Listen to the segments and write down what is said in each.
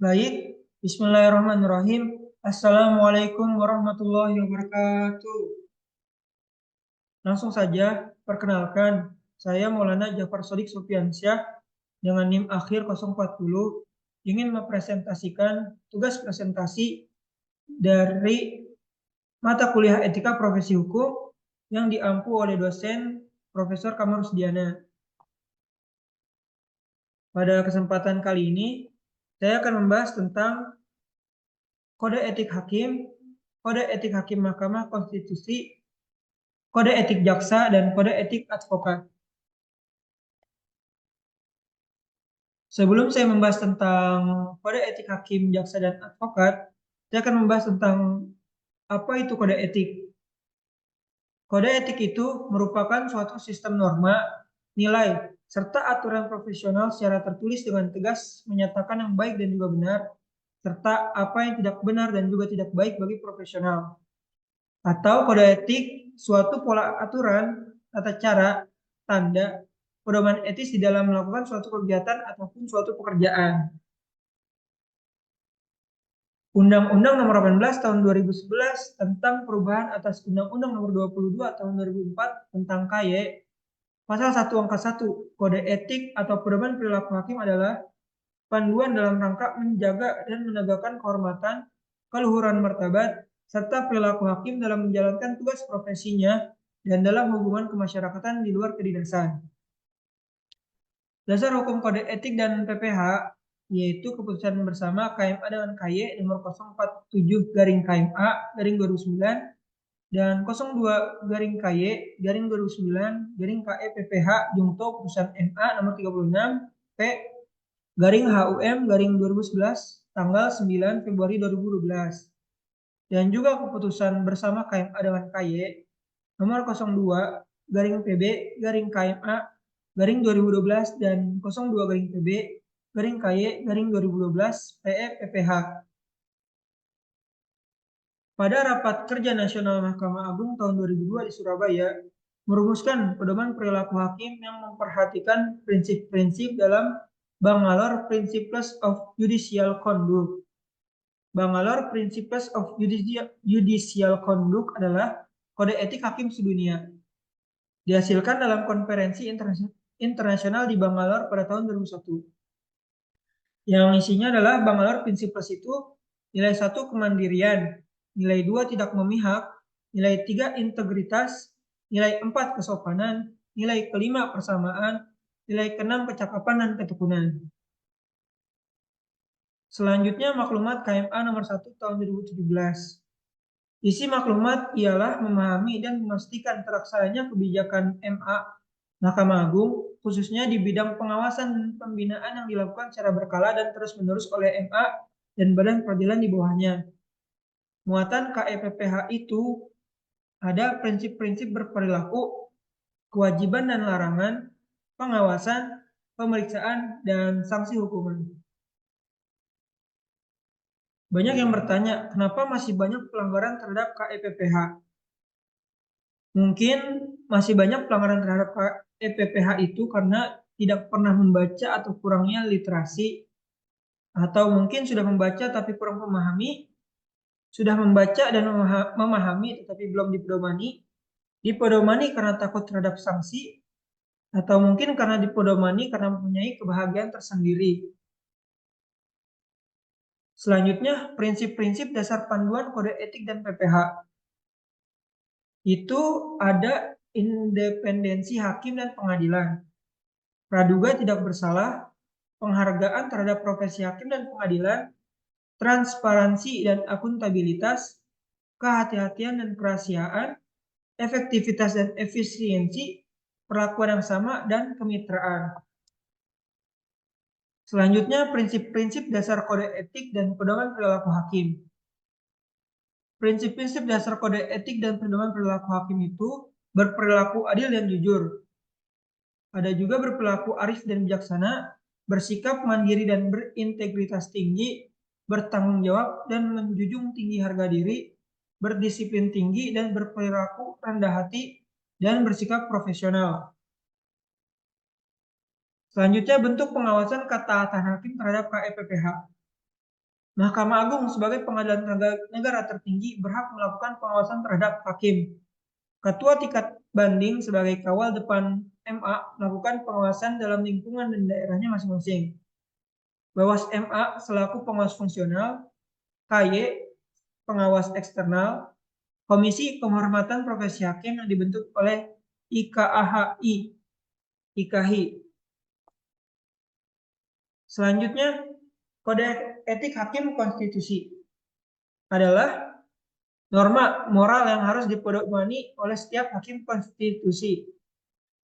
Baik, Bismillahirrahmanirrahim. Assalamualaikum warahmatullahi wabarakatuh. Langsung saja, perkenalkan, saya Maulana Jafar Shodiq Supiansyah dengan NIM akhir 040 ingin mempresentasikan tugas presentasi dari mata kuliah Etika Profesi Hukum yang diampu oleh dosen Profesor Kamal Rusdiana. Pada kesempatan kali ini, saya akan membahas tentang Kode Etik Hakim, Kode Etik Hakim Mahkamah Konstitusi, Kode Etik Jaksa, dan Kode Etik Advokat. Sebelum saya membahas tentang Kode Etik Hakim, Jaksa, dan Advokat, saya akan membahas tentang apa itu kode etik. Kode etik itu merupakan suatu sistem norma, nilai, serta aturan profesional secara tertulis dengan tegas menyatakan yang baik dan juga benar, serta apa yang tidak benar dan juga tidak baik bagi profesional. Atau kode etik, suatu pola aturan, tata cara, tanda, pedoman etis di dalam melakukan suatu kegiatan ataupun suatu pekerjaan. Undang-Undang Nomor 18 Tahun 2011 tentang perubahan atas Undang-Undang Nomor 22 Tahun 2004 tentang KY, Pasal 1 Angka 1, Kode Etik atau Pedoman Perilaku Hakim adalah panduan dalam rangka menjaga dan menegakkan kehormatan, keluhuran martabat, serta perilaku hakim dalam menjalankan tugas profesinya dan dalam hubungan kemasyarakatan di luar kedinasan. Dasar hukum kode etik dan PPH yaitu keputusan bersama KMA dengan KY nomor 047 garing KMA garing 2009 dan 02 garing KY garing 2009 garing KE PPH Jungto putusan MA nomor 36 P garing HUM garing 2011 tanggal 9 Februari 2012 dan juga keputusan bersama KMA dengan KY nomor 02 garing PB garing KMA garing 2012 dan 02 garing PB garing KY garing 2012 PE PPH. Pada rapat kerja nasional Mahkamah Agung tahun 2002 di Surabaya, merumuskan pedoman perilaku hakim yang memperhatikan prinsip-prinsip dalam Bangalore Principles of Judicial Conduct. Bangalore Principles of Judicial Conduct adalah kode etik hakim sedunia. Dihasilkan dalam konferensi internasional di Bangalore pada tahun 2001. Yang isinya adalah Bangalore Principles itu nilai 1 kemandirian, nilai 2 tidak memihak, nilai 3 integritas, nilai 4 kesopanan, nilai kelima persamaan, nilai keenam kecakapan dan ketekunan. Selanjutnya maklumat KMA nomor 1 tahun 2017. Isi maklumat ialah memahami dan memastikan terlaksananya kebijakan MA Mahkamah Agung, khususnya di bidang pengawasan dan pembinaan yang dilakukan secara berkala dan terus-menerus oleh MA dan badan peradilan di bawahnya. Muatan KEPPH itu ada prinsip-prinsip berperilaku, kewajiban dan larangan, pengawasan, pemeriksaan, dan sanksi hukuman. Banyak yang bertanya, kenapa masih banyak pelanggaran terhadap KEPPH? Mungkin masih banyak pelanggaran terhadap KEPPH itu karena tidak pernah membaca atau kurangnya literasi, atau mungkin sudah membaca tapi kurang memahami, sudah membaca dan memahami tetapi belum dipedomani karena takut terhadap sanksi, atau mungkin karena dipedomani karena mempunyai kebahagiaan tersendiri. Selanjutnya, prinsip-prinsip dasar panduan kode etik dan PPH. Itu ada independensi hakim dan pengadilan, praduga tidak bersalah, penghargaan terhadap profesi hakim dan pengadilan, transparansi dan akuntabilitas, kehati-hatian dan kerahasiaan, efektivitas dan efisiensi, perlakuan yang sama, dan kemitraan. Selanjutnya, prinsip-prinsip dasar kode etik dan pedoman perilaku hakim. Prinsip-prinsip dasar kode etik dan pedoman perilaku hakim itu berperilaku adil dan jujur. Ada juga berperilaku arif dan bijaksana, bersikap mandiri dan berintegritas tinggi, bertanggung jawab dan menjunjung tinggi harga diri, berdisiplin tinggi dan berperilaku rendah hati, dan bersikap profesional. Selanjutnya, bentuk pengawasan ketaatan hakim terhadap KEPPH. Mahkamah Agung sebagai pengadilan negara tertinggi berhak melakukan pengawasan terhadap hakim. Ketua tingkat banding sebagai kawal depan MA melakukan pengawasan dalam lingkungan dan daerahnya masing-masing. Bawas MA selaku pengawas fungsional, KY pengawas eksternal, Komisi Penghormatan Profesi Hakim yang dibentuk oleh IKHI. Selanjutnya, Kode Etik Hakim Konstitusi adalah norma moral yang harus dipedomani oleh setiap hakim konstitusi.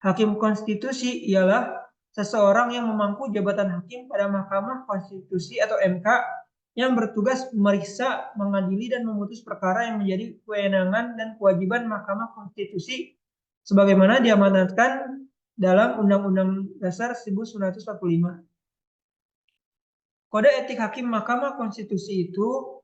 Hakim konstitusi ialah seseorang yang memangku jabatan hakim pada Mahkamah Konstitusi atau MK yang bertugas memeriksa, mengadili, dan memutus perkara yang menjadi kewenangan dan kewajiban Mahkamah Konstitusi sebagaimana diamanatkan dalam Undang-Undang Dasar 1945. Kode etik hakim Mahkamah Konstitusi itu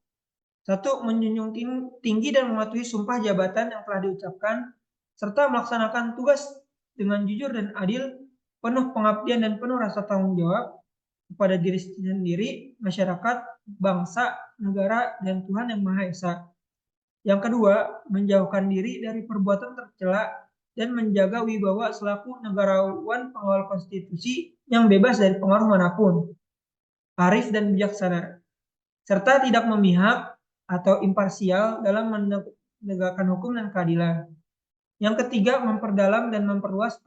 satu, menjunjung tinggi dan mematuhi sumpah jabatan yang telah diucapkan, serta melaksanakan tugas dengan jujur dan adil, penuh pengabdian dan penuh rasa tanggung jawab kepada diri sendiri, masyarakat, bangsa, negara, dan Tuhan Yang Maha Esa. Yang kedua, menjauhkan diri dari perbuatan tercela dan menjaga wibawa selaku negarawan pengawal konstitusi yang bebas dari pengaruh manapun, arif dan bijaksana, serta tidak memihak atau imparsial dalam menegakkan hukum dan keadilan. Yang ketiga, memperdalam dan memperluas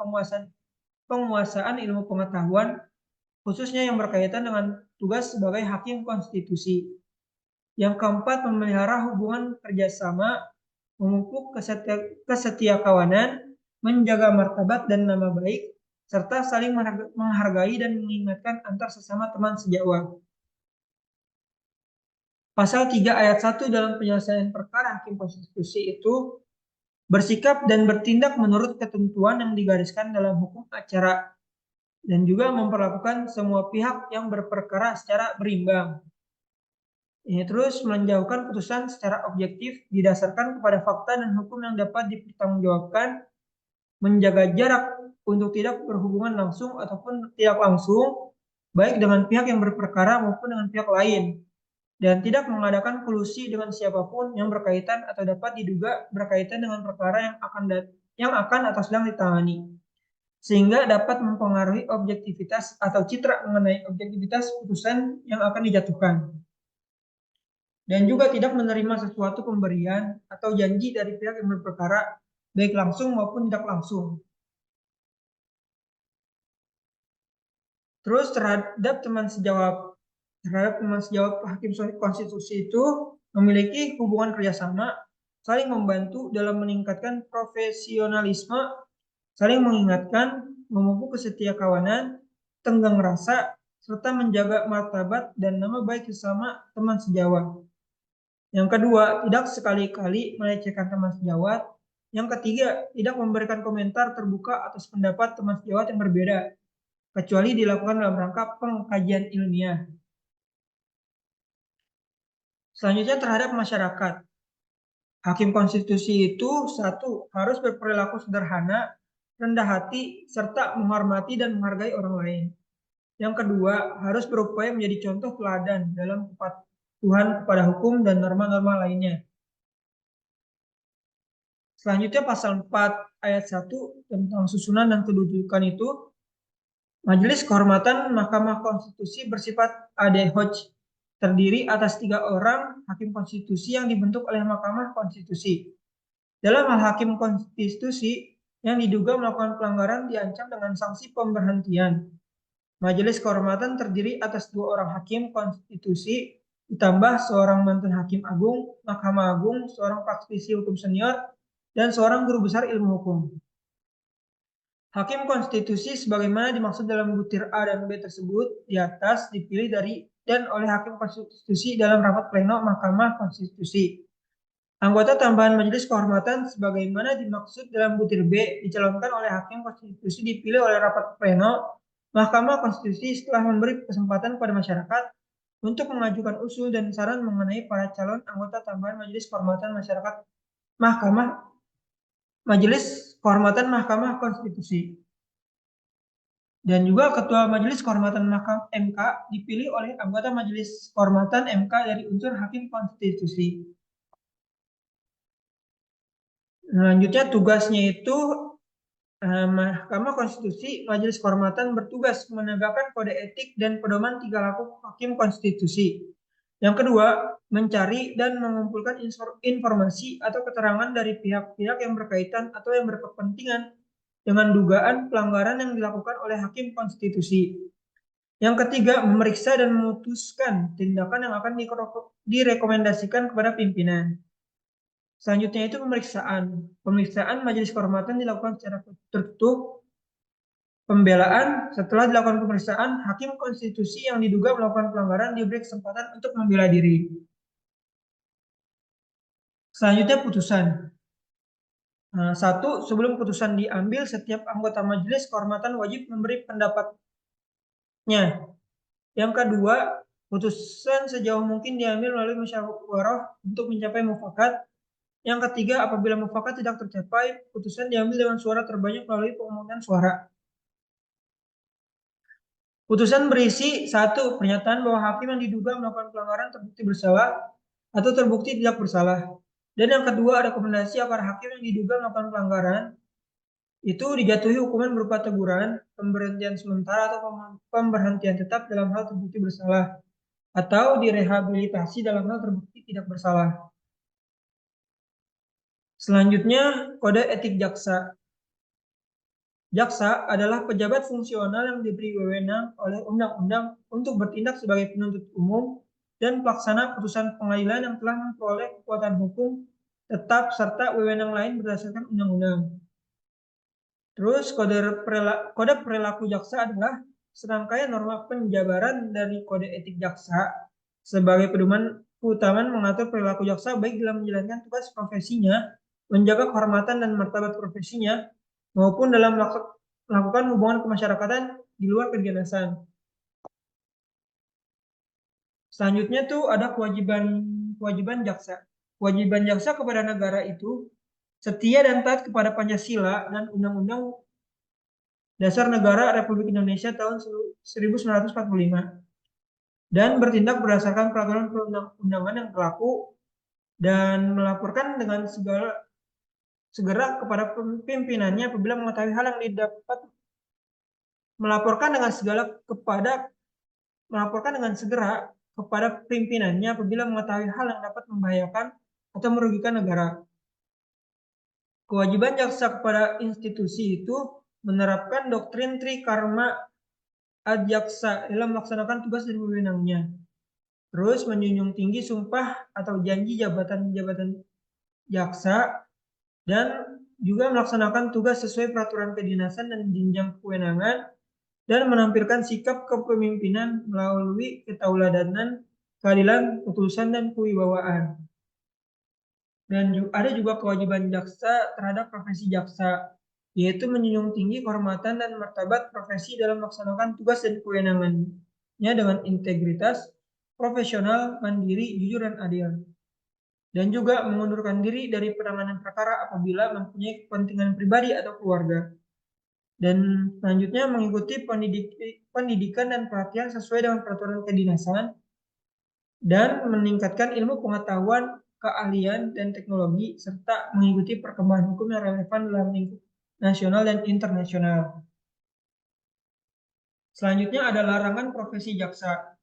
penguasaan ilmu pengetahuan, khususnya yang berkaitan dengan tugas sebagai hakim konstitusi. Yang keempat, memelihara hubungan kerjasama, memupuk kesetiakawanan, menjaga martabat dan nama baik, serta saling menghargai dan mengingatkan antar sesama teman sejawat. Pasal 3 ayat 1 dalam penyelesaian perkara hakim konstitusi itu bersikap dan bertindak menurut ketentuan yang digariskan dalam hukum acara dan juga memperlakukan semua pihak yang berperkara secara berimbang. Ini terus menjauhkan putusan secara objektif didasarkan kepada fakta dan hukum yang dapat dipertanggungjawabkan, menjaga jarak untuk tidak berhubungan langsung ataupun tidak langsung baik dengan pihak yang berperkara maupun dengan pihak lain, dan tidak mengadakan kolusi dengan siapapun yang berkaitan atau dapat diduga berkaitan dengan perkara yang akan atau sedang ditangani, sehingga dapat mempengaruhi objektivitas atau citra mengenai objektivitas putusan yang akan dijatuhkan, dan juga tidak menerima sesuatu pemberian atau janji dari pihak yang berperkara baik langsung maupun tidak langsung. Terus terhadap teman sejawat hakim konstitusi itu memiliki hubungan kerjasama, saling membantu dalam meningkatkan profesionalisme, saling mengingatkan, memupuk kesetiakawanan, tenggang rasa, serta menjaga martabat dan nama baik sesama teman sejawat. Yang kedua, tidak sekali-kali melecehkan teman sejawat. Yang ketiga, tidak memberikan komentar terbuka atas pendapat teman sejawat yang berbeda, kecuali dilakukan dalam rangka pengkajian ilmiah. Selanjutnya terhadap masyarakat. Hakim konstitusi itu satu, harus berperilaku sederhana, rendah hati, serta menghormati dan menghargai orang lain. Yang kedua, harus berupaya menjadi contoh teladan dalam kepatuhan kepada hukum dan norma-norma lainnya. Selanjutnya pasal 4 ayat 1 tentang susunan dan kedudukan itu, Majelis Kehormatan Mahkamah Konstitusi bersifat ad hoc, terdiri atas 3 orang hakim konstitusi yang dibentuk oleh Mahkamah Konstitusi. Dalam hal hakim konstitusi yang diduga melakukan pelanggaran diancam dengan sanksi pemberhentian. Majelis Kehormatan terdiri atas 2 orang hakim konstitusi ditambah seorang mantan hakim agung, Mahkamah Agung, seorang praktisi hukum senior, dan seorang guru besar ilmu hukum. Hakim konstitusi sebagaimana dimaksud dalam butir A dan B tersebut di atas dipilih dari dan oleh hakim konstitusi dalam rapat pleno Mahkamah Konstitusi. Anggota tambahan Majelis Kehormatan sebagaimana dimaksud dalam butir B dicalonkan oleh hakim konstitusi dipilih oleh rapat pleno Mahkamah Konstitusi setelah memberi kesempatan kepada masyarakat untuk mengajukan usul dan saran mengenai para calon anggota tambahan Majelis Kehormatan Majelis Kehormatan Mahkamah Konstitusi. Dan juga Ketua Majelis Kehormatan MK dipilih oleh anggota Majelis Kehormatan MK dari unsur Hakim Konstitusi. Selanjutnya tugasnya itu Mahkamah Konstitusi Majelis Kehormatan bertugas menegakkan kode etik dan pedoman 3 laku Hakim Konstitusi. Yang kedua, mencari dan mengumpulkan informasi atau keterangan dari pihak-pihak yang berkaitan atau yang berkepentingan dengan dugaan pelanggaran yang dilakukan oleh Hakim Konstitusi. Yang ketiga, memeriksa dan memutuskan tindakan yang akan direkomendasikan kepada pimpinan. Selanjutnya itu pemeriksaan. Pemeriksaan Majelis Kehormatan dilakukan secara tertutup. Pembelaan, setelah dilakukan pemeriksaan, Hakim Konstitusi yang diduga melakukan pelanggaran diberi kesempatan untuk membela diri. Selanjutnya putusan. Satu, sebelum putusan diambil, setiap anggota Majelis Kehormatan wajib memberi pendapatnya. Yang kedua, putusan sejauh mungkin diambil melalui musyawarah untuk mencapai mufakat. Yang ketiga, apabila mufakat tidak tercapai, putusan diambil dengan suara terbanyak melalui pemungutan suara. Putusan berisi satu, pernyataan bahwa hakim yang diduga melakukan pelanggaran terbukti bersalah atau terbukti tidak bersalah. Dan yang kedua, rekomendasi agar hakim yang diduga melakukan pelanggaran itu dijatuhi hukuman berupa teguran, pemberhentian sementara atau pemberhentian tetap dalam hal terbukti bersalah, atau direhabilitasi dalam hal terbukti tidak bersalah. Selanjutnya, kode etik jaksa. Jaksa adalah pejabat fungsional yang diberi wewenang oleh undang-undang untuk bertindak sebagai penuntut umum dan pelaksana putusan pengadilan yang telah memperoleh kekuatan hukum tetap serta wewenang lain berdasarkan undang-undang. Terus kode perilaku jaksa adalah serangkaian norma penjabaran dari kode etik jaksa sebagai pedoman keutamaan mengatur perilaku jaksa baik dalam menjalankan tugas profesinya, menjaga kehormatan dan martabat profesinya, maupun dalam melakukan hubungan kemasyarakatan di luar kedinasan. Selanjutnya tuh ada kewajiban jaksa. Kewajiban jaksa kepada negara itu setia dan taat kepada Pancasila dan Undang-Undang Dasar Negara Republik Indonesia tahun 1945 dan bertindak berdasarkan peraturan perundang-undangan yang berlaku dan melaporkan dengan segera kepada pimpinannya apabila mengetahui hal yang didapat melaporkan dengan segera kepada pimpinannya apabila mengetahui hal yang dapat membahayakan atau merugikan negara. Kewajiban jaksa kepada institusi itu menerapkan doktrin Trikarma Adjaksa dalam melaksanakan tugas dan wewenangnya. Terus menjunjung tinggi sumpah atau janji jabatan jaksa dan juga melaksanakan tugas sesuai peraturan kedinasan dan jenjang kewenangan dan menampilkan sikap kepemimpinan melalui ketauladanan, keadilan, ketulusan, dan kewibawaan. Dan ada juga kewajiban jaksa terhadap profesi jaksa, yaitu menjunjung tinggi kehormatan dan martabat profesi dalam melaksanakan tugas dan kewenangannya dengan integritas, profesional, mandiri, jujur, dan adil. Dan juga mengundurkan diri dari penanganan perkara apabila mempunyai kepentingan pribadi atau keluarga. Dan selanjutnya mengikuti pendidikan dan pelatihan sesuai dengan peraturan kedinasan dan meningkatkan ilmu pengetahuan, keahlian, dan teknologi serta mengikuti perkembangan hukum yang relevan dalam lingkup nasional dan internasional. Selanjutnya ada larangan profesi jaksa,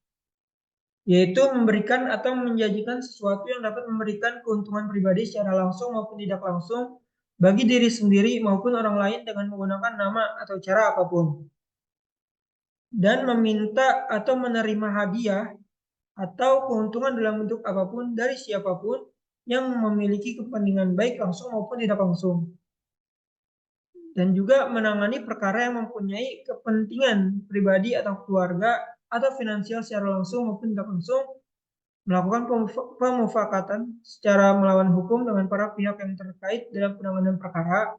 yaitu memberikan atau menjanjikan sesuatu yang dapat memberikan keuntungan pribadi secara langsung maupun tidak langsung bagi diri sendiri maupun orang lain dengan menggunakan nama atau cara apapun. Dan meminta atau menerima hadiah atau keuntungan dalam bentuk apapun dari siapapun yang memiliki kepentingan baik langsung maupun tidak langsung. Dan juga menangani perkara yang mempunyai kepentingan pribadi atau keluarga atau finansial secara langsung maupun tidak langsung, melakukan pemufakatan secara melawan hukum dengan para pihak yang terkait dalam penanganan perkara,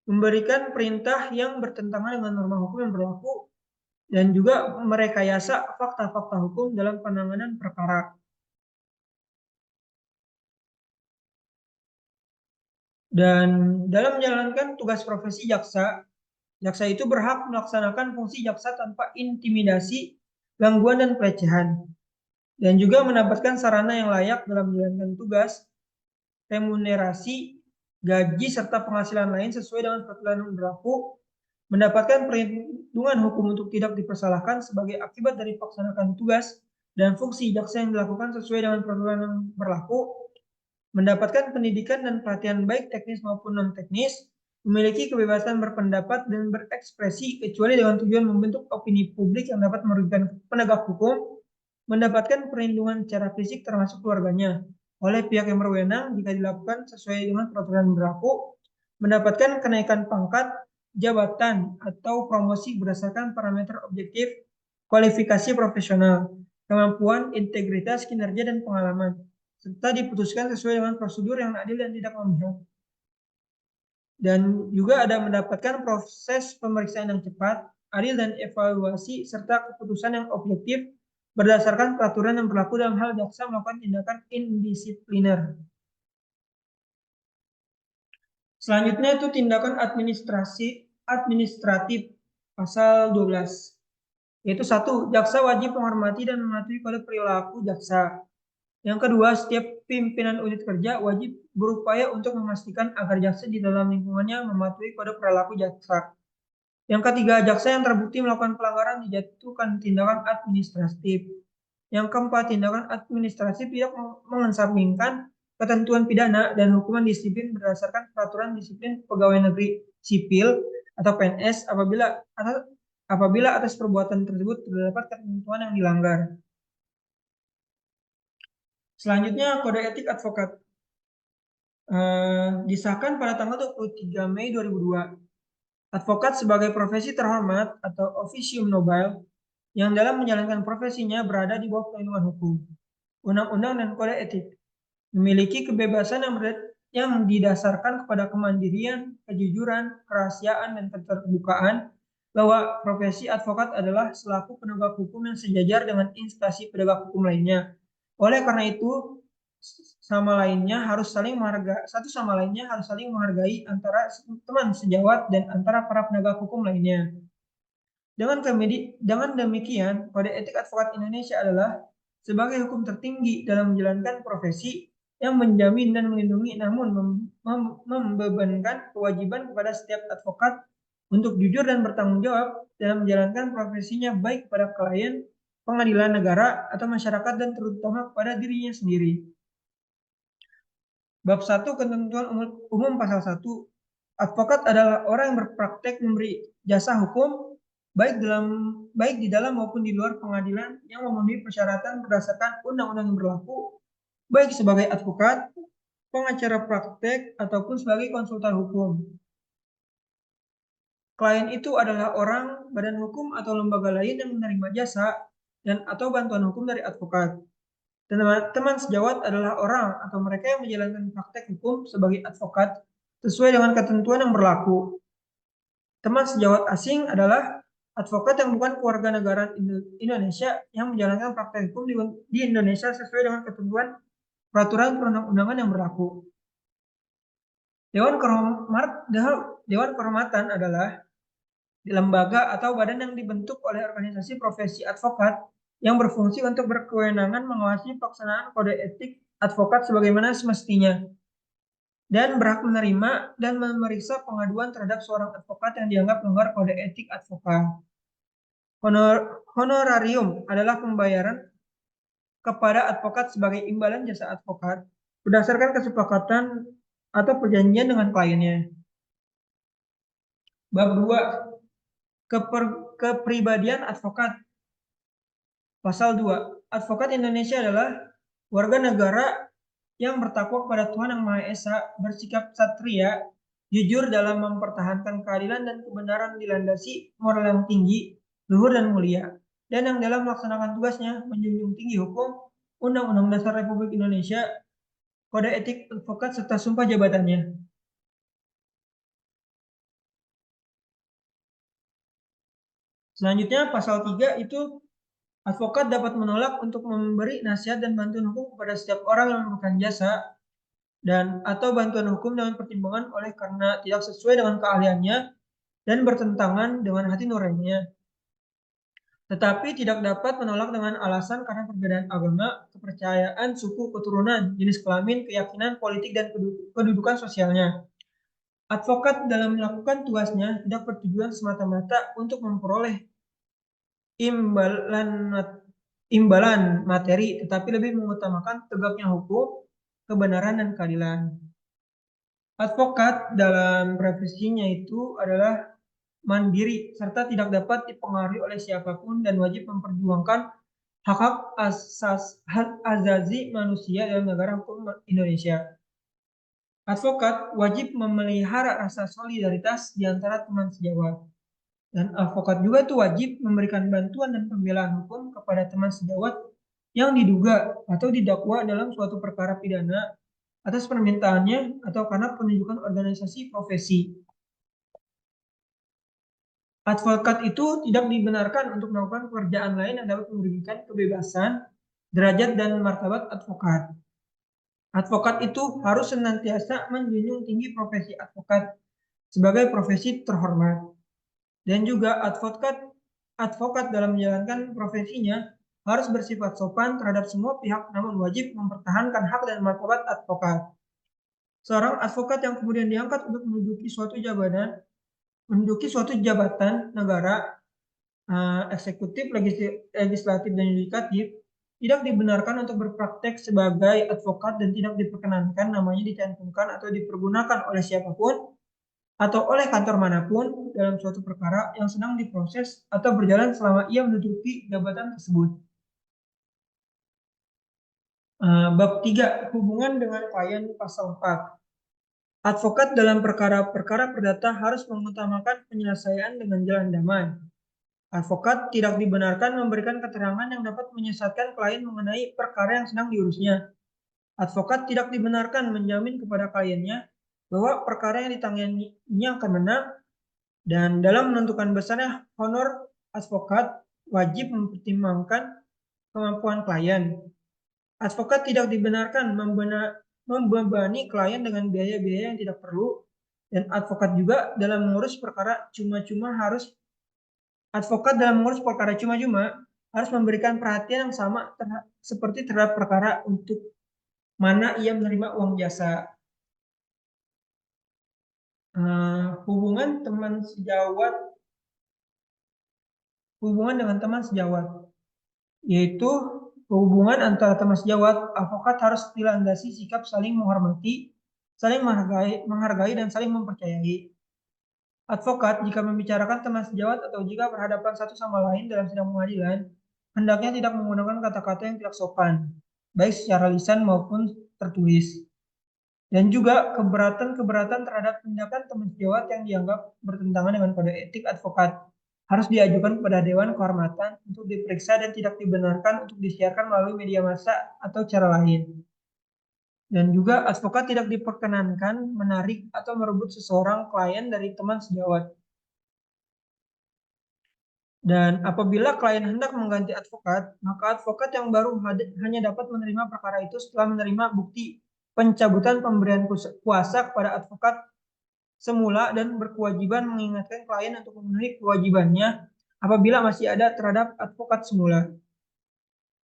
memberikan perintah yang bertentangan dengan norma hukum yang berlaku, dan juga merekayasa fakta-fakta hukum dalam penanganan perkara. Dan dalam menjalankan tugas profesi jaksa, Jaksa itu berhak melaksanakan fungsi jaksa tanpa intimidasi, gangguan, dan pelecehan. Dan juga mendapatkan sarana yang layak dalam menjalankan tugas, remunerasi, gaji, serta penghasilan lain sesuai dengan peraturan yang berlaku, mendapatkan perlindungan hukum untuk tidak dipersalahkan sebagai akibat dari pelaksanaan tugas dan fungsi jaksa yang dilakukan sesuai dengan peraturan yang berlaku, mendapatkan pendidikan dan pelatihan baik teknis maupun non-teknis, memiliki kebebasan berpendapat dan berekspresi kecuali dengan tujuan membentuk opini publik yang dapat merugikan penegak hukum, mendapatkan perlindungan secara fisik termasuk keluarganya oleh pihak yang berwenang jika dilakukan sesuai dengan peraturan berlaku, mendapatkan kenaikan pangkat, jabatan, atau promosi berdasarkan parameter objektif, kualifikasi profesional, kemampuan, integritas, kinerja, dan pengalaman, serta diputuskan sesuai dengan prosedur yang adil dan tidak memihak. Dan juga ada mendapatkan proses pemeriksaan yang cepat, adil, dan evaluasi, serta keputusan yang objektif berdasarkan peraturan yang berlaku dalam hal jaksa melakukan tindakan indisipliner. Selanjutnya itu tindakan administratif pasal 12. Yaitu 1. Jaksa wajib menghormati dan mematuhi kode perilaku jaksa. Yang kedua, setiap pimpinan unit kerja wajib berupaya untuk memastikan agar jaksa di dalam lingkungannya mematuhi kode perilaku jaksa. Yang ketiga, jaksa yang terbukti melakukan pelanggaran dijatuhkan tindakan administratif. Yang keempat, tindakan administratif tidak mengesampingkan ketentuan pidana dan hukuman disiplin berdasarkan peraturan disiplin pegawai negeri sipil atau PNS apabila atas perbuatan tersebut terdapat ketentuan yang dilanggar. Selanjutnya, kode etik advokat disahkan pada tanggal 23 Mei 2002. Advokat sebagai profesi terhormat atau officium nobile yang dalam menjalankan profesinya berada di bawah perlindungan hukum, undang-undang, dan kode etik. Memiliki kebebasan yang didasarkan kepada kemandirian, kejujuran, kerahasiaan, dan keterbukaan, bahwa profesi advokat adalah selaku penegak hukum yang sejajar dengan instansi penegak hukum lainnya. Oleh karena itu, satu sama lainnya harus saling menghargai antara teman sejawat dan antara para penegak hukum lainnya. Dengan demikian, kode etik advokat Indonesia adalah sebagai hukum tertinggi dalam menjalankan profesi yang menjamin dan melindungi, namun membebankan kewajiban kepada setiap advokat untuk jujur dan bertanggung jawab dalam menjalankan profesinya baik kepada klien, pengadilan negara, atau masyarakat, dan terutama kepada dirinya sendiri. Bab 1 Ketentuan Umum Pasal 1. Advokat adalah orang yang berpraktek memberi jasa hukum baik di dalam maupun di luar pengadilan yang memenuhi persyaratan berdasarkan undang-undang yang berlaku, baik sebagai advokat, pengacara praktek, ataupun sebagai konsultan hukum. Klien itu adalah orang, badan hukum, atau lembaga lain yang menerima jasa dan atau bantuan hukum dari advokat. Teman sejawat adalah orang atau mereka yang menjalankan praktek hukum sebagai advokat sesuai dengan ketentuan yang berlaku. Teman sejawat asing adalah advokat yang bukan keluarga negara Indonesia yang menjalankan praktek hukum di Indonesia sesuai dengan ketentuan peraturan perundang-undangan yang berlaku. Dewan Kehormatan adalah lembaga atau badan yang dibentuk oleh organisasi profesi advokat yang berfungsi untuk berkewenangan mengawasi pelaksanaan kode etik advokat sebagaimana semestinya, dan berhak menerima dan memeriksa pengaduan terhadap seorang advokat yang dianggap melanggar kode etik advokat. Honorarium adalah pembayaran kepada advokat sebagai imbalan jasa advokat berdasarkan kesepakatan atau perjanjian dengan kliennya. Bab 2 Kepribadian advokat. Pasal 2. Advokat Indonesia adalah warga negara yang bertakwa kepada Tuhan Yang Maha Esa, bersikap satria, jujur dalam mempertahankan keadilan dan kebenaran dilandasi moral yang tinggi, luhur, dan mulia, dan yang dalam melaksanakan tugasnya menjunjung tinggi hukum, Undang-Undang Dasar Republik Indonesia, kode etik advokat, serta sumpah jabatannya. Selanjutnya, pasal 3 itu advokat dapat menolak untuk memberi nasihat dan bantuan hukum kepada setiap orang yang memerlukan jasa dan atau bantuan hukum dengan pertimbangan oleh karena tidak sesuai dengan keahliannya, dan bertentangan dengan hati nuraninya. Tetapi tidak dapat menolak dengan alasan karena perbedaan agama, kepercayaan, suku, keturunan, jenis kelamin, keyakinan, politik, dan kedudukan sosialnya. Advokat dalam melakukan tugasnya tidak bertujuan semata-mata untuk memperoleh imbalan materi, tetapi lebih mengutamakan tegaknya hukum, kebenaran, dan keadilan. Advokat dalam profesinya itu adalah mandiri serta tidak dapat dipengaruhi oleh siapapun dan wajib memperjuangkan hak-hak azazi manusia dalam negara hukum Indonesia. Advokat wajib memelihara rasa solidaritas di antara teman sejawat. Dan advokat juga tuh wajib memberikan bantuan dan pembelaan hukum kepada teman sejawat yang diduga atau didakwa dalam suatu perkara pidana atas permintaannya atau karena penunjukan organisasi profesi. Advokat itu tidak dibenarkan untuk melakukan pekerjaan lain yang dapat merugikan kebebasan, derajat, dan martabat advokat. Advokat itu harus senantiasa menjunjung tinggi profesi advokat sebagai profesi terhormat. Dan juga advokat dalam menjalankan profesinya harus bersifat sopan terhadap semua pihak namun wajib mempertahankan hak dan martabat advokat. Seorang advokat yang kemudian diangkat untuk menduduki suatu jabatan negara, eksekutif, legislatif, dan yudikatif, tidak dibenarkan untuk berpraktek sebagai advokat dan tidak diperkenankan namanya dicantumkan atau dipergunakan oleh siapapun atau oleh kantor manapun dalam suatu perkara yang sedang diproses atau berjalan selama ia menduduki jabatan tersebut. Bab 3, hubungan dengan klien pasal 4. Advokat dalam perkara-perkara perdata harus mengutamakan penyelesaian dengan jalan damai. Advokat tidak dibenarkan memberikan keterangan yang dapat menyesatkan klien mengenai perkara yang sedang diurusnya. Advokat tidak dibenarkan menjamin kepada kliennya bahwa perkara yang ditanganinya akan menang, dan dalam menentukan besarnya honor advokat wajib mempertimbangkan kemampuan klien. Advokat tidak dibenarkan membebani klien dengan biaya-biaya yang tidak perlu, dan advokat juga dalam mengurus perkara cuma-cuma harus memberikan perhatian yang sama seperti terhadap perkara untuk mana ia menerima uang jasa. Hubungan dengan teman sejawat, yaitu hubungan antara teman sejawat. Advokat harus dilandasi sikap saling menghormati, saling menghargai, dan saling mempercayai. Advokat jika membicarakan teman sejawat atau jika berhadapan satu sama lain dalam sidang pengadilan, hendaknya tidak menggunakan kata-kata yang tidak sopan, baik secara lisan maupun tertulis. Dan juga keberatan terhadap tindakan teman sejawat yang dianggap bertentangan dengan kode etik advokat harus diajukan kepada Dewan Kehormatan untuk diperiksa dan tidak dibenarkan untuk disiarkan melalui media massa atau cara lain. Dan juga advokat tidak diperkenankan menarik atau merebut seseorang klien dari teman sejawat. Dan apabila klien hendak mengganti advokat, maka advokat yang baru hanya dapat menerima perkara itu setelah menerima bukti pencabutan pemberian kuasa kepada advokat semula dan berkewajiban mengingatkan klien untuk memenuhi kewajibannya apabila masih ada terhadap advokat semula.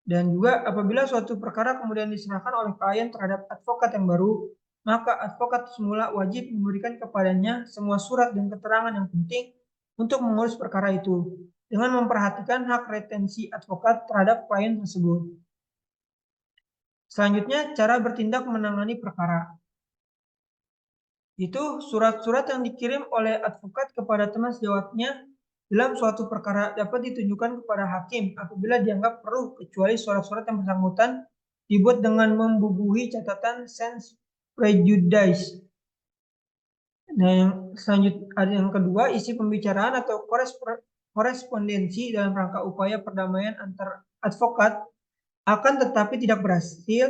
Dan juga apabila suatu perkara kemudian diserahkan oleh klien terhadap advokat yang baru, maka advokat semula wajib memberikan kepadanya semua surat dan keterangan yang penting untuk mengurus perkara itu, dengan memperhatikan hak retensi advokat terhadap klien tersebut. Selanjutnya, cara bertindak menangani perkara. Itu surat-surat yang dikirim oleh advokat kepada teman sejawatnya dalam suatu perkara dapat ditunjukkan kepada hakim apabila dianggap perlu, kecuali surat-surat yang bersangkutan dibuat dengan membubuhi catatan sens prejudice. Nah, yang kedua, isi pembicaraan atau korespondensi dalam rangka upaya perdamaian antar advokat akan tetapi tidak berhasil,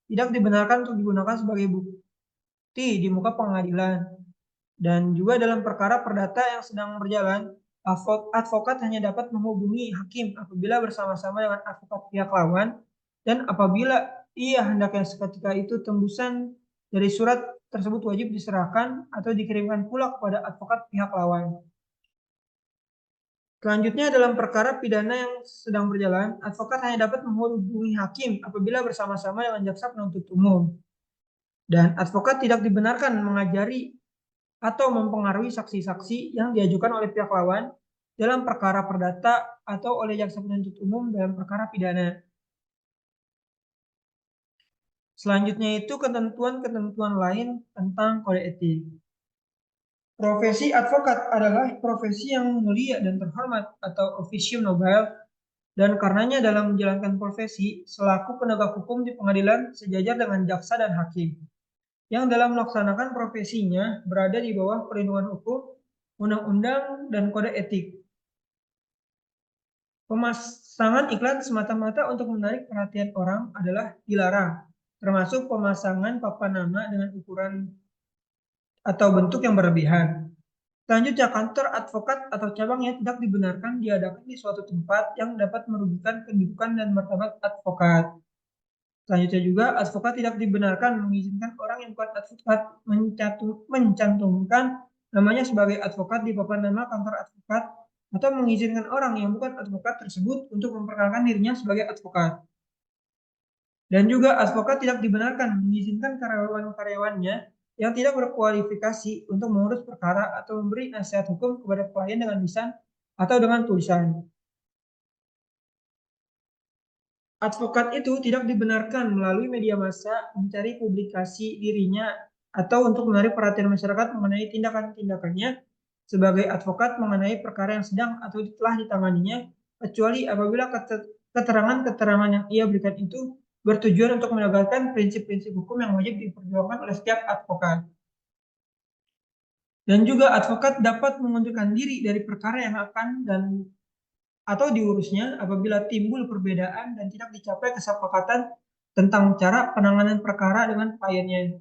tidak dibenarkan untuk digunakan sebagai bukti di muka pengadilan. Dan juga dalam perkara perdata yang sedang berjalan, advokat hanya dapat menghubungi hakim apabila bersama-sama dengan advokat pihak lawan, dan apabila ia hendaknya seketika itu tembusan dari surat tersebut wajib diserahkan atau dikirimkan pula kepada advokat pihak lawan. Selanjutnya, dalam perkara pidana yang sedang berjalan, advokat hanya dapat menghubungi hakim apabila bersama-sama dengan jaksa penuntut umum. Dan advokat tidak dibenarkan mengajari atau mempengaruhi saksi-saksi yang diajukan oleh pihak lawan dalam perkara perdata atau oleh jaksa penuntut umum dalam perkara pidana. Selanjutnya itu ketentuan-ketentuan lain tentang kode etik. Profesi advokat adalah profesi yang mulia dan terhormat atau officium nobile, dan karenanya dalam menjalankan profesi selaku penegak hukum di pengadilan sejajar dengan jaksa dan hakim yang dalam melaksanakan profesinya berada di bawah perlindungan hukum, undang-undang, dan kode etik. Pemasangan iklan semata-mata untuk menarik perhatian orang adalah dilarang, termasuk pemasangan papan nama dengan ukuran atau bentuk yang berlebihan. Selanjutnya, kantor advokat atau cabangnya tidak dibenarkan diadakan di suatu tempat yang dapat merugikan kedudukan dan martabat advokat. Selanjutnya juga, advokat tidak dibenarkan mengizinkan orang yang bukan advokat mencantumkan namanya sebagai advokat di papan nama kantor advokat atau mengizinkan orang yang bukan advokat tersebut untuk memperkenalkan dirinya sebagai advokat. Dan juga advokat tidak dibenarkan mengizinkan karyawan-karyawannya yang tidak berkualifikasi untuk mengurus perkara atau memberi nasihat hukum kepada klien dengan lisan atau dengan tulisan. Advokat itu tidak dibenarkan melalui media massa mencari publikasi dirinya atau untuk menarik perhatian masyarakat mengenai tindakan-tindakannya sebagai advokat mengenai perkara yang sedang atau telah ditanganinya, kecuali apabila keterangan-keterangan yang ia berikan itu bertujuan untuk menegakkan prinsip-prinsip hukum yang wajib diperjuangkan oleh setiap advokat. Dan juga advokat dapat mengundurkan diri dari perkara yang akan dan atau diurusnya apabila timbul perbedaan dan tidak dicapai kesepakatan tentang cara penanganan perkara dengan kliennya.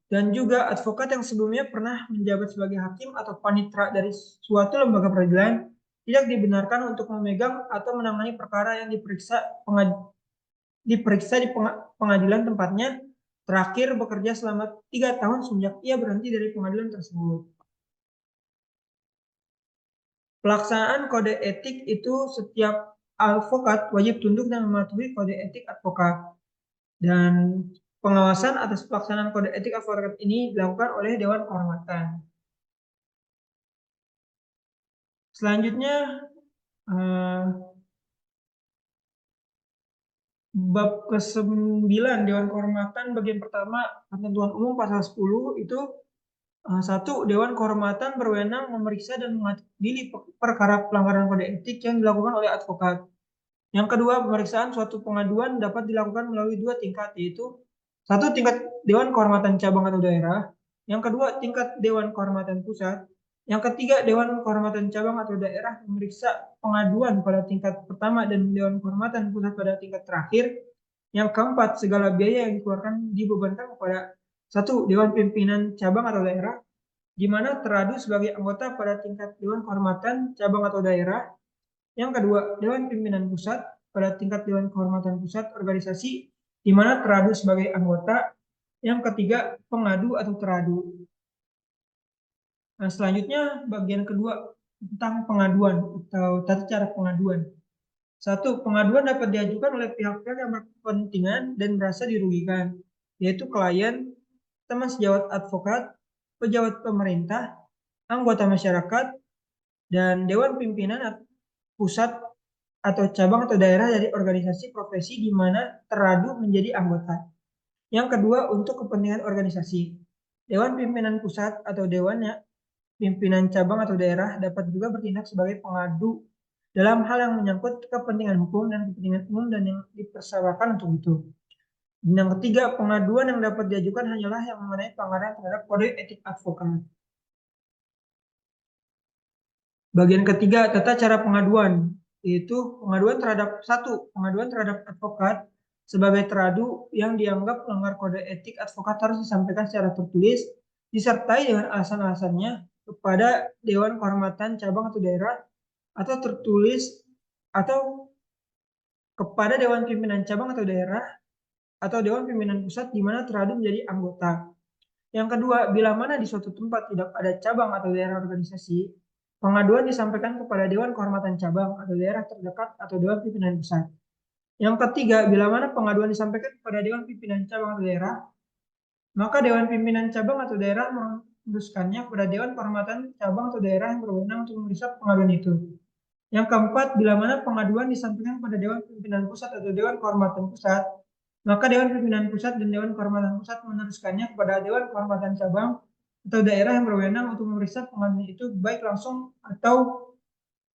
Dan juga advokat yang sebelumnya pernah menjabat sebagai hakim atau panitera dari suatu lembaga peradilan tidak dibenarkan untuk memegang atau menangani perkara yang diperiksa di pengadilan tempatnya terakhir bekerja selama 3 tahun semenjak ia berhenti dari pengadilan tersebut. Pelaksanaan kode etik itu setiap advokat wajib tunduk dan mematuhi kode etik advokat. Dan pengawasan atas pelaksanaan kode etik advokat ini dilakukan oleh Dewan Kehormatan. Selanjutnya, bab ke-9 Dewan Kehormatan bagian pertama ketentuan umum pasal 10 itu 1. Dewan Kehormatan berwenang memeriksa dan mengadili perkara pelanggaran kode etik yang dilakukan oleh advokat. Yang kedua, pemeriksaan suatu pengaduan dapat dilakukan melalui 2 tingkat, yaitu 1. Tingkat Dewan Kehormatan Cabang atau Daerah. Yang kedua, tingkat Dewan Kehormatan Pusat. Yang ketiga, Dewan Kehormatan Cabang atau Daerah memeriksa pengaduan pada tingkat pertama dan Dewan Kehormatan Pusat pada tingkat terakhir. Yang keempat, segala biaya yang dikeluarkan dibebankan kepada 1. Dewan Pimpinan Cabang atau Daerah, di mana teradu sebagai anggota pada tingkat Dewan Kehormatan Cabang atau Daerah. Yang kedua, Dewan Pimpinan Pusat pada tingkat Dewan Kehormatan Pusat organisasi, di mana teradu sebagai anggota. Yang ketiga, pengadu atau teradu. Nah, selanjutnya bagian kedua tentang pengaduan atau tata cara pengaduan. 1. Pengaduan dapat diajukan oleh pihak-pihak yang berkepentingan dan merasa dirugikan, yaitu klien, teman sejawat advokat, pejabat pemerintah, anggota masyarakat, dan Dewan Pimpinan Pusat atau cabang atau daerah dari organisasi profesi di mana teradu menjadi anggota. Yang kedua, untuk kepentingan organisasi. Dewan Pimpinan Pusat atau Dewan Pimpinan Cabang atau Daerah dapat juga bertindak sebagai pengadu dalam hal yang menyangkut kepentingan hukum dan kepentingan umum dan yang dipersyaratkan untuk itu. Dan yang ketiga, pengaduan yang dapat diajukan hanyalah yang mengenai pelanggaran terhadap kode etik advokat. Bagian ketiga, tata cara pengaduan, yaitu pengaduan terhadap 1. Pengaduan terhadap advokat sebagai teradu yang dianggap melanggar kode etik advokat harus disampaikan secara tertulis, disertai dengan alasan-alasannya kepada Dewan Kehormatan Cabang atau Daerah, atau tertulis atau kepada Dewan Pimpinan Cabang atau Daerah, atau Dewan Pimpinan Pusat di mana teradu menjadi anggota. Yang kedua, bila mana di suatu tempat tidak ada cabang atau daerah organisasi, Pengaduan disampaikan kepada Dewan Kehormatan Cabang atau daerah terdekat atau Dewan Pimpinan Pusat. Yang ketiga, bila mana pengaduan disampaikan kepada Dewan Pimpinan Cabang atau daerah, maka Dewan Pimpinan Cabang atau daerah memutuskannya kepada Dewan Kehormatan Cabang atau daerah yang berwenang untuk memeriksa pengaduan itu. Yang keempat, bila mana pengaduan disampaikan kepada Dewan Pimpinan Pusat atau Dewan Kehormatan Pusat, maka Dewan Pimpinan Pusat dan Dewan Kehormatan Pusat meneruskannya kepada Dewan Kehormatan Cabang atau daerah yang berwenang untuk memeriksa pengaduan itu baik langsung atau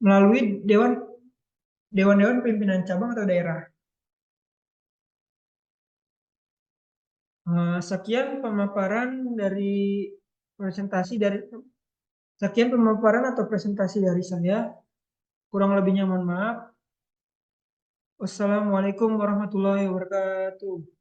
melalui dewan-dewan pimpinan cabang atau daerah. Sekian pemaparan dari presentasi dari sekian pemaparan atau presentasi dari saya. Kurang lebihnya mohon maaf. Wassalamualaikum warahmatullahi wabarakatuh.